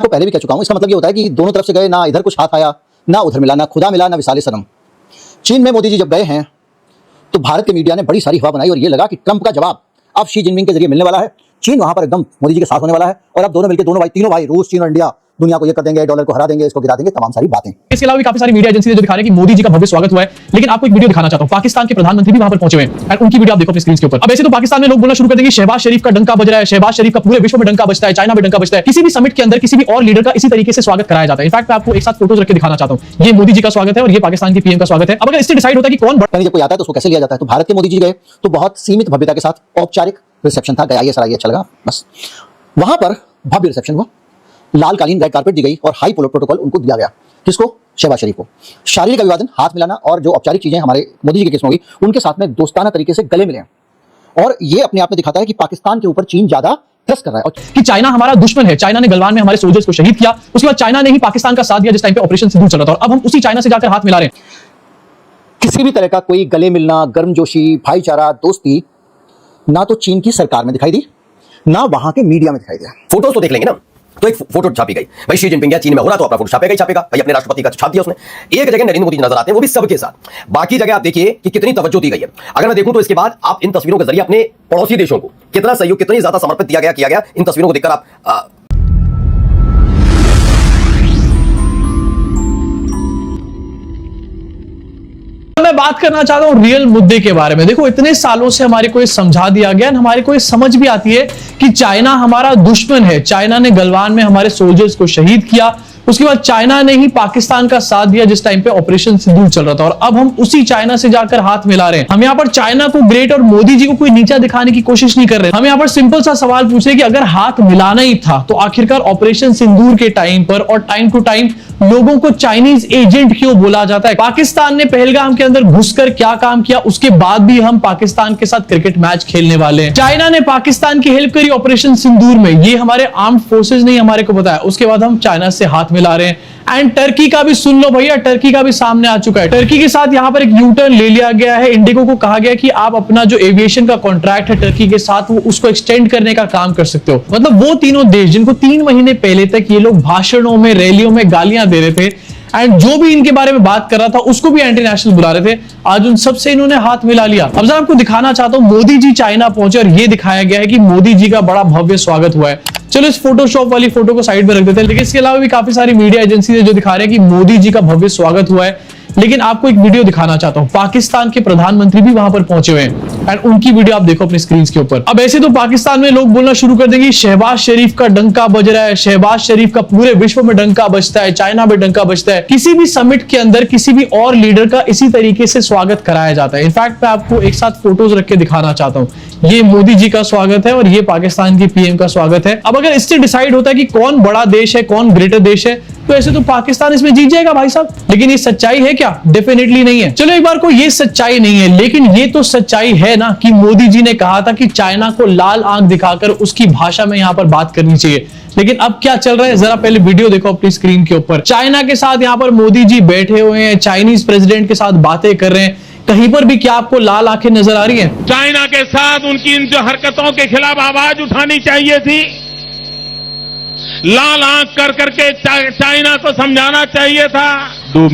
को पहले भी कह चुका हूं, इसका मतलब ये होता है कि दोनों तरफ से गए, ना इधर कुछ हाथ आया, ना उधर मिला, ना खुदा मिला, ना विसाले सनम। चीन में मोदी जी जब गए हैं तो भारत के मीडिया ने बड़ी सारी हवा बनाई और ये लगा कि ट्रंप का जवाब अब शी जिनपिंग के जरिए मिलने वाला है। चीन वहां पर एकदम मोदी जी के साथ होने वाला है और अब दोनों मिलकर तीनों भाई रूस, चीन और इंडिया दुनिया को ये कर देंगे, डॉलर को हरा देंगे, इसको गिरा देंगे, तमाम सारी बातें। इसके अलावा भी काफी सारी मीडिया एजेंसी जो दिखा रहे हैं कि मोदी जी का भव्य स्वागत हुआ है। लेकिन आपको एक वीडियो दिखाना चाहता हूं, पाकिस्तान के प्रधानमंत्री भी वहां पर पहुंचे हुए हैं और उनकी वीडियो आप देखो अपनी स्क्रीन के ऊपर। अब ऐसे तो पाकिस्तान में लोग बोलना शुरू कर देंगे शहबाज शरीफ का डंका बज रहा है, शहबाज शरीफ का पूरे विश्व में डंका बजता है, चाइना में डंका बजता है। किसी भी समिट के अंदर किसी भी और लीडर का इसी तरीके से स्वागत कराया जाता है। इनफैक्ट मैं आपको एक साथ फोटोज रख के दिखाना चाहता हूं। ये मोदी जी का स्वागत है और ये पाकिस्तान के पीएम का स्वागत है। अब अगर इससे डिसाइड होता है कि कौन जब कोई आता है तो उसको कैसे लिया जाता है, तो भारत के मोदी जी गए तो बहुत सीमित भव्यता के साथ औपचारिक रिसेप्शन था, गया ये सारा, ये अच्छा लगा बस। वहां पर भव्य रिसेप्शन हुआ, लाल कालीन रेड कारपेट दी गई और हाई प्रोटोकॉल उनको दिया गया। किसको? शहबाज शरीफ को। शारीरिक अभिवादन, हाथ मिलाना और जो औपचारिक चीजें हमारे मोदी जी के केस में हुई, उनके साथ में दोस्ताना तरीके से गले मिले। और ये अपने आप में दिखाता है कि पाकिस्तान के ऊपर चीन ज्यादा ट्रस्ट कर रहा है और कि चाइना हमारा दुश्मन है। चाइना ने गलवान में हमारे सोल्जर्स को शहीद किया, उसके बाद चाइना ने ही पाकिस्तान का साथ दिया जिस टाइम पे ऑपरेशन सिंदूर चल रहा था, और अब हम उसी चाइना से जाकर हाथ मिला रहे हैं। किसी भी तरह का कोई गले मिलना, गर्मजोशी, भाईचारा, दोस्ती ना तो चीन की सरकार में दिखाई दी, ना वहां के मीडिया में दिखाई दिया। फोटोज तो देख लेंगे ना, तो एक फोटो छापी गई भाई, शी जिनपिंग चीन में हो रहा तो अपना फोटो छापेगा ही छापेगा भाई, अपने राष्ट्रपति का छाप दिया उसने। एक जगह नरेंद्र मोदी नजर आते हैं, वो भी सबके साथ। बाकी जगह आप देखिए कि कितनी तवज्जो दी गई है। अगर मैं देखूं तो इसके बाद आप इन तस्वीरों के जरिए अपने पड़ोसी देशों को कितना सहयोग, कितनी ज्यादा समर्पित किया गया इन तस्वीरों को देखकर आप मैं बात करना चाहता हूं रियल मुद्दे के बारे में। देखो, इतने सालों से हमारे को ये समझा दिया गया, हमारे को ये समझ भी आती है कि चाइना हमारा दुश्मन है। चाइना ने गलवान में हमारे सोल्जर्स को शहीद किया, उसके बाद चाइना ने ही पाकिस्तान का साथ दिया जिस टाइम पे ऑपरेशन सिंदूर चल रहा था, और अब हम उसी चाइना से जाकर हाथ मिला रहे हैं। हम यहाँ पर चाइना को ग्रेट और मोदी जी को कोई नीचा दिखाने की कोशिश नहीं कर रहे। हम यहाँ पर सिंपल सा सवाल पूछ रहे हैं कि अगर हाथ मिलाना ही था तो आखिरकार ऑपरेशन सिंदूर के टाइम पर और टाइम टू टाइम लोगों को चाइनीज एजेंट क्यों बोला जाता है? पाकिस्तान ने पहलगाम के अंदर घुसकर क्या काम किया, उसके बाद भी हम पाकिस्तान के साथ क्रिकेट मैच खेलने वाले हैं। चाइना ने पाकिस्तान की हेल्प करी ऑपरेशन सिंदूर में, ये हमारे आर्म्ड फोर्सेज ने हमारे को बताया। उसके बाद हम चाइना से हाथ मिला रहे हैं। एंड टर्की का भी सुन लो भैया, टर्की का भी सामने आ चुका है। टर्की के साथ यहां पर एक यू टर्न ले लिया गया है। इंडिगो को कहा गया कि आप अपना जो एविएशन का कॉन्ट्रैक्ट है टर्की के साथ, वो उसको एक्सटेंड करने का काम कर सकते हो। मतलब वो तीनों देश जिनको 3 महीने पहले तक ये लोग भाषणों में, रैलियों में गालियां दे रहे थे एंड जो भी इनके बारे में बात कर रहा था उसको भी एंटी नेशनल बुला रहे थे, आज उन सबसे इन्होंने हाथ मिला लिया। अब जरा आपको दिखाना चाहता हूं, मोदी जी चाइना पहुंचे और ये दिखाया गया है कि मोदी जी का बड़ा भव्य स्वागत हुआ है। चलो इस फोटोशॉप वाली फोटो को साइड में रख देते हैं। लेकिन इसके अलावा भी काफी सारी मीडिया एजेंसी जो दिखा रहे हैं कि मोदी जी का भव्य स्वागत हुआ है। लेकिन आपको एक वीडियो दिखाना चाहता हूं, पाकिस्तान के प्रधानमंत्री भी वहां पर पहुंचे हुए हैं एंड उनकी वीडियो आप देखो अपनी स्क्रीन के ऊपर। अब ऐसे तो पाकिस्तान में लोग बोलना शुरू कर देंगे शहबाज शरीफ का डंका बज रहा है, शहबाज शरीफ का पूरे विश्व में डंका बजता है, चाइना में डंका बजता है। किसी भी समिट के अंदर किसी भी और लीडर का इसी तरीके से स्वागत कराया जाता है। इनफैक्ट मैं आपको एक साथ फोटोज रख के दिखाना चाहता हूं। ये मोदी जी का स्वागत है और ये पाकिस्तान के पीएम का स्वागत है। अब अगर इससे डिसाइड होता है कि कौन बड़ा देश है, कौन ग्रेटर देश है, तो ऐसे तो पाकिस्तान इसमें जीत जाएगा भाई साहब। लेकिन ये सच्चाई है क्या? डेफिनेटली नहीं है। चलो एक बार को ये सच्चाई नहीं है, लेकिन ये तो सच्चाई है ना कि मोदी जी ने कहा था कि चाइना को लाल आंख दिखाकर उसकी भाषा में यहां पर बात करनी चाहिए। लेकिन अब क्या चल रहा है, जरा पहले वीडियो देखो अपनी स्क्रीन के ऊपर। चाइना के साथ यहां पर मोदी जी बैठे हुए हैं, चाइनीज प्रेसिडेंट के साथ बातें कर रहे हैं। कहीं पर भी क्या आपको लाल आंखें नजर आ रही हैं? चाइना के साथ उनकी इन जो हरकतों के खिलाफ आवाज उठानी चाहिए थी, लाल आंख कर करके चाइना को समझाना चाहिए था। डूब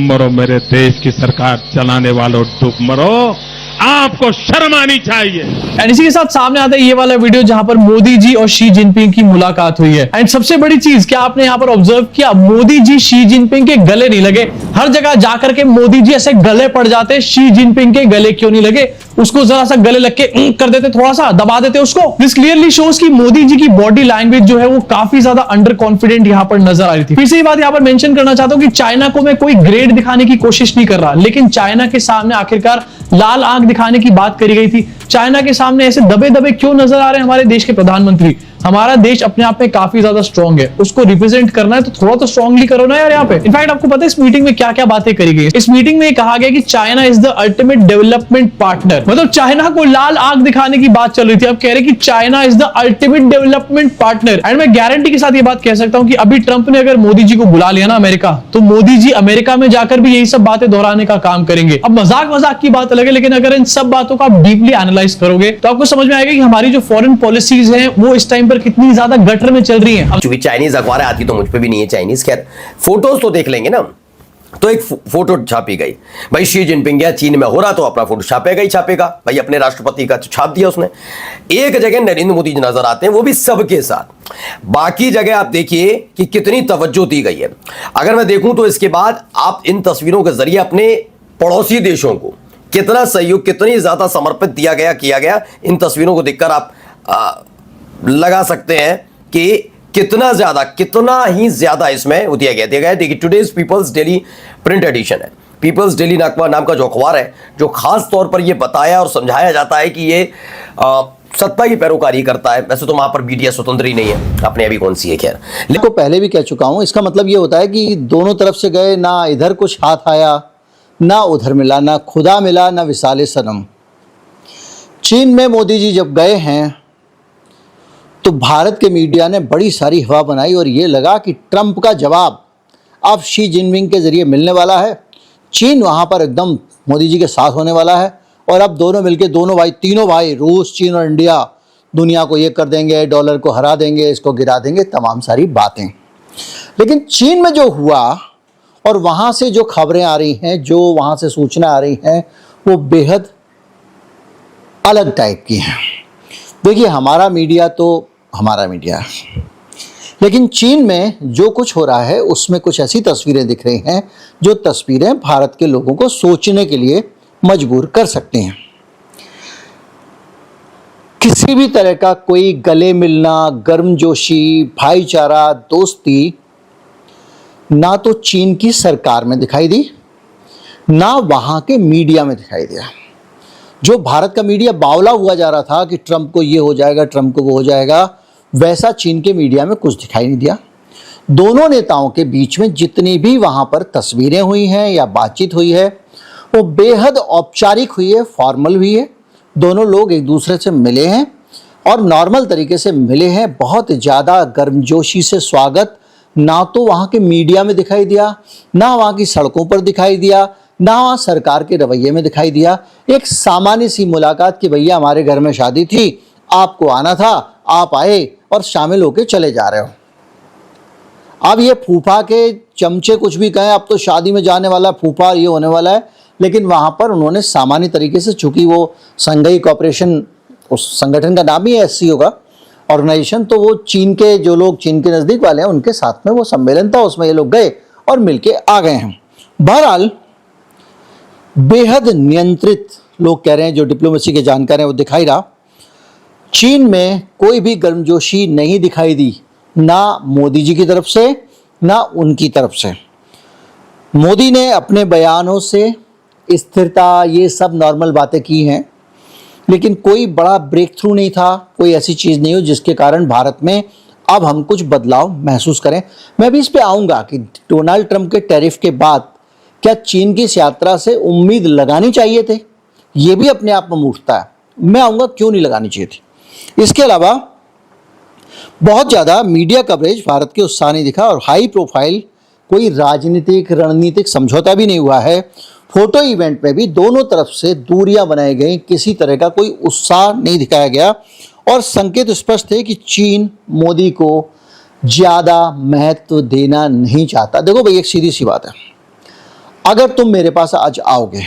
मरो मेरे देश की सरकार चलाने वालों, डूब मरो, आपको शर्म आनी चाहिए। एंड इसी के साथ सामने आता है ये वाला वीडियो जहां पर मोदी जी और शी जिनपिंग की मुलाकात हुई है। एंड सबसे बड़ी चीज क्या आपने यहां पर ऑब्जर्व किया, मोदी जी शी जिनपिंग के गले नहीं लगे। हर जगह जाकर के मोदी जी ऐसे गले पड़ जाते, शी जिनपिंग के गले क्यों नहीं लगे? उसको जरा सा गले लग के कर देते, थोड़ा सा दबा देते उसको। दिस क्लियरली शोज कि मोदी जी की बॉडी लैंग्वेज जो है वो काफी ज्यादा अंडर कॉन्फिडेंट यहां पर नजर आ रही थी। फिर से ये बात यहां पर मेंशन करना चाहता हूं कि चाइना को मैं कोई ग्रेड दिखाने की कोशिश नहीं कर रहा, लेकिन चाइना के सामने आखिरकार लाल आंख दिखाने की बात करी गई थी। चाइना के सामने ऐसे दबे दबे क्यों नजर आ रहे हैं हमारे देश के प्रधानमंत्री? हमारा देश अपने आप में काफी ज्यादा स्ट्रांग है, उसको रिप्रेजेंट करना है तो थोड़ा तो स्ट्रांगली करो ना यार यहाँ पे। इनफैक्ट आपको पता है इस मीटिंग में क्या क्या बातें करी गई? इस मीटिंग में कहा गया कि China is the ultimate development partner. मतलब चाइना को लाल आंख दिखाने की बात चल रही थी, अब कह रहे कि China is the ultimate development partner. And मैं गारंटी के साथ ये बात कह सकता हूं कि अभी ट्रंप ने अगर मोदी जी को बुला लिया ना अमेरिका, तो मोदी जी अमेरिका में जाकर भी यही सब बातें दोहराने का काम करेंगे। अब मजाक की बात अलग है, लेकिन अगर इन सब बातों को आप डीपली एनालाइज करोगे तो आपको समझ में आएगा कि हमारी जो फॉरेन पॉलिसीज हैं वो इस टाइम पर कितनी ज्यादा गटर में चल रही हैं। चूंकि चाइनीज अखबार आती तो मुझ पे भी नहीं है चाइनीज, खैर फोटोज तो देख लेंगे ना। तो एक फोटो छापी गई, भाई शी जिनपिंग गया चीन में हो रहा तो अपना फोटो छापेगा ही छापेगा, भाई अपने राष्ट्रपति का छाप दिया उसने। एक जगह नरेंद्र मोदी जी नजर आते हैं, वो भी सबके साथ। बाकी जगह आप देखिए कि कितनी तवज्जो दी गई है। अगर मैं देखूं तो इसके बाद आप इन तस्वीरों के जरिए अपने पड़ोसी देशों को कितना सहयोग, कितनी ज्यादा समर्पित किया गया, इन तस्वीरों को देखकर आप लगा सकते हैं कि कितना ही ज्यादा इसमें वो दिया गया। देखिए today's people's daily print edition है, पीपल्स डेली नाम का जो अखबार है, जो खास तौर पर यह बताया और समझाया जाता है कि ये सत्ता की पैरोकारी करता है। वैसे तो वहां पर मीडिया स्वतंत्र ही नहीं है, अपने अभी कौन सी है, खैर को पहले भी कह चुका हूं। इसका मतलब ये होता है कि दोनों तरफ से गए, ना इधर कुछ हाथ आया ना उधर मिला, ना खुदा मिला ना विसाले सनम। चीन में मोदी जी जब गए हैं तो भारत के मीडिया ने बड़ी सारी हवा बनाई और ये लगा कि ट्रंप का जवाब अब शी जिनपिंग के जरिए मिलने वाला है। चीन वहाँ पर एकदम मोदी जी के साथ होने वाला है और अब दोनों मिलके, तीनों भाई रूस, चीन और इंडिया दुनिया को ये कर देंगे, डॉलर को हरा देंगे, इसको गिरा देंगे, तमाम सारी बातें। लेकिन चीन में जो हुआ और वहाँ से जो खबरें आ रही हैं, जो वहाँ से सूचना आ रही हैं, वो बेहद अलग टाइप की हैं। देखिए हमारा मीडिया तो हमारा मीडिया है, लेकिन चीन में जो कुछ हो रहा है उसमें कुछ ऐसी तस्वीरें दिख रही हैं जो तस्वीरें भारत के लोगों को सोचने के लिए मजबूर कर सकती हैं। किसी भी तरह का कोई गले मिलना, गर्मजोशी, भाईचारा, दोस्ती ना तो चीन की सरकार में दिखाई दी, ना वहां के मीडिया में दिखाई दिया। जो भारत का मीडिया बावला हुआ जा रहा था कि ट्रंप को ये हो जाएगा, ट्रंप को वो हो जाएगा, वैसा चीन के मीडिया में कुछ दिखाई नहीं दिया। दोनों नेताओं के बीच में जितनी भी वहां पर तस्वीरें हुई हैं या बातचीत हुई है वो बेहद औपचारिक हुई है, फॉर्मल हुई है। दोनों लोग एक दूसरे से मिले हैं और नॉर्मल तरीके से मिले हैं। बहुत ज़्यादा गर्मजोशी से स्वागत ना तो वहाँ के मीडिया में दिखाई दिया, ना वहाँ की सड़कों पर दिखाई दिया, ना वहाँ सरकार के रवैये में दिखाई दिया। एक सामान्य सी मुलाकात कि भैया हमारे घर में शादी थी, आपको आना था, आप आए और शामिल होके चले जा रहे हो। अब ये फूफा के चमचे कुछ भी कहें, अब तो शादी में जाने वाला फूफा ये होने वाला है, लेकिन वहाँ पर उन्होंने सामान्य तरीके से, चूंकि वो संघाई कॉपरेशन, उस संगठन का नाम ही है SCO का ऑर्गेनाइजेशन, तो वो चीन के जो लोग चीन के नज़दीक वाले हैं उनके साथ में वो सम्मेलन था, उसमें ये लोग गए और मिलके आ गए हैं। बहरहाल बेहद नियंत्रित लोग कह रहे हैं, जो डिप्लोमेसी के जानकार हैं वो दिखाई रहा। चीन में कोई भी गर्मजोशी नहीं दिखाई दी, ना मोदी जी की तरफ से ना उनकी तरफ से। मोदी ने अपने बयानों से स्थिरता, ये सब नॉर्मल बातें की हैं, लेकिन कोई बड़ा ब्रेक थ्रू नहीं था, कोई ऐसी चीज़ नहीं हो जिसके कारण भारत में अब हम कुछ बदलाव महसूस करें। मैं भी इस पे आऊँगा कि डोनाल्ड ट्रंप के टैरिफ के बाद क्या चीन की इस यात्रा से उम्मीद लगानी चाहिए थे, ये भी अपने आप में मूर्खता है। मैं आऊँगा क्यों नहीं लगानी चाहिए थी। इसके अलावा बहुत ज़्यादा मीडिया कवरेज भारत के उत्साह नहीं दिखा और हाई प्रोफाइल कोई राजनीतिक रणनीतिक समझौता भी नहीं हुआ है। फोटो इवेंट में भी दोनों तरफ से दूरियां बनाई गई, किसी तरह का कोई उत्साह नहीं दिखाया गया और संकेत स्पष्ट थे कि चीन मोदी को ज़्यादा महत्व देना नहीं चाहता। देखो भाई, एक सीधी सी बात है, अगर तुम मेरे पास आज आओगे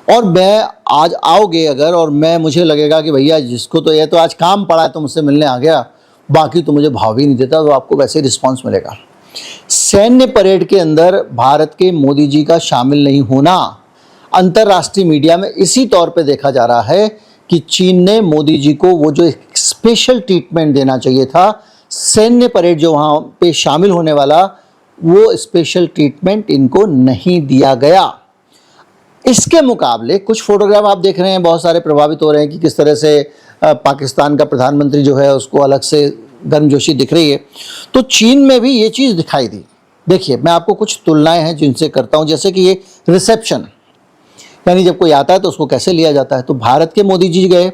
और मैं आज आओगे अगर, और मुझे लगेगा कि भैया जिसको तो ये तो आज काम पड़ा है तो मुझसे मिलने आ गया, बाकी तो मुझे भाव ही नहीं देता, तो आपको वैसे ही रिस्पॉन्स मिलेगा। सैन्य परेड के अंदर भारत के मोदी जी का शामिल नहीं होना अंतर्राष्ट्रीय मीडिया में इसी तौर पे देखा जा रहा है कि चीन ने मोदी जी को वो जो स्पेशल ट्रीटमेंट देना चाहिए था, सैन्य परेड जो वहाँ पे शामिल होने वाला, वो स्पेशल ट्रीटमेंट इनको नहीं दिया गया। इसके मुकाबले कुछ फोटोग्राफ आप देख रहे हैं, बहुत सारे प्रभावित हो रहे हैं कि किस तरह से पाकिस्तान का प्रधानमंत्री जो है उसको अलग से गर्मजोशी दिख रही है। तो चीन में भी ये चीज़ दिखाई दी। देखिए, मैं आपको कुछ तुलनाएं हैं जिनसे करता हूं, जैसे कि ये रिसेप्शन, यानी जब कोई आता है तो उसको कैसे लिया जाता है। तो भारत के मोदी जी गए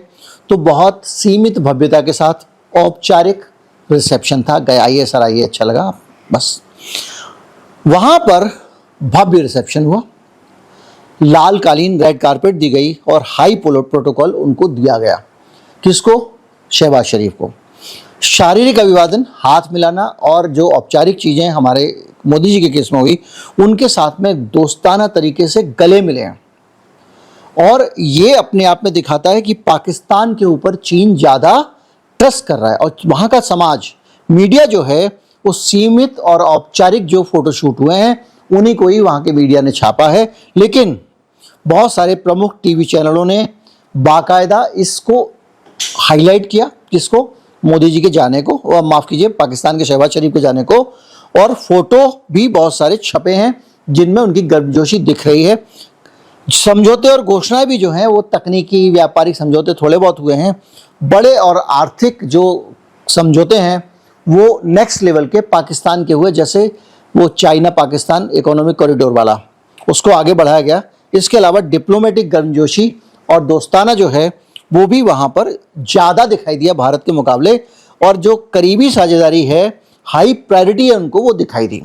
तो बहुत सीमित भव्यता के साथ औपचारिक रिसेप्शन था, गए, आइए सर आइए, अच्छा लगा, बस। वहाँ पर भव्य रिसेप्शन हुआ, लाल कालीन रेड कारपेट दी गई और हाई प्रोटोकॉल उनको दिया गया। किसको? शहबाज शरीफ को। शारीरिक अभिवादन, हाथ मिलाना और जो औपचारिक चीज़ें हमारे मोदी जी के केस में हुई, उनके साथ में दोस्ताना तरीके से गले मिले हैं। और ये अपने आप में दिखाता है कि पाकिस्तान के ऊपर चीन ज़्यादा ट्रस्ट कर रहा है और वहाँ का समाज, मीडिया जो है वो सीमित और औपचारिक जो फोटोशूट हुए हैं उन्हीं को ही वहाँ के मीडिया ने छापा है। लेकिन बहुत सारे प्रमुख टीवी चैनलों ने बाकायदा इसको हाईलाइट किया, किसको, मोदी जी के जाने को, और माफ़ कीजिए पाकिस्तान के शहबाज शरीफ के जाने को, और फोटो भी बहुत सारे छपे हैं जिनमें उनकी गर्मजोशी दिख रही है। समझौते और घोषणाएं भी जो हैं वो तकनीकी व्यापारिक समझौते थोड़े बहुत हुए हैं, बड़े और आर्थिक जो समझौते हैं वो नेक्स्ट लेवल के पाकिस्तान के हुए, जैसे वो चाइना पाकिस्तान इकोनॉमिक कॉरिडोर वाला, उसको आगे बढ़ाया गया। इसके अलावा डिप्लोमेटिक गर्मजोशी और दोस्ताना जो है वो भी वहाँ पर ज़्यादा दिखाई दिया भारत के मुकाबले, और जो करीबी साझेदारी है, हाई प्रायोरिटी है उनको, वो दिखाई दी।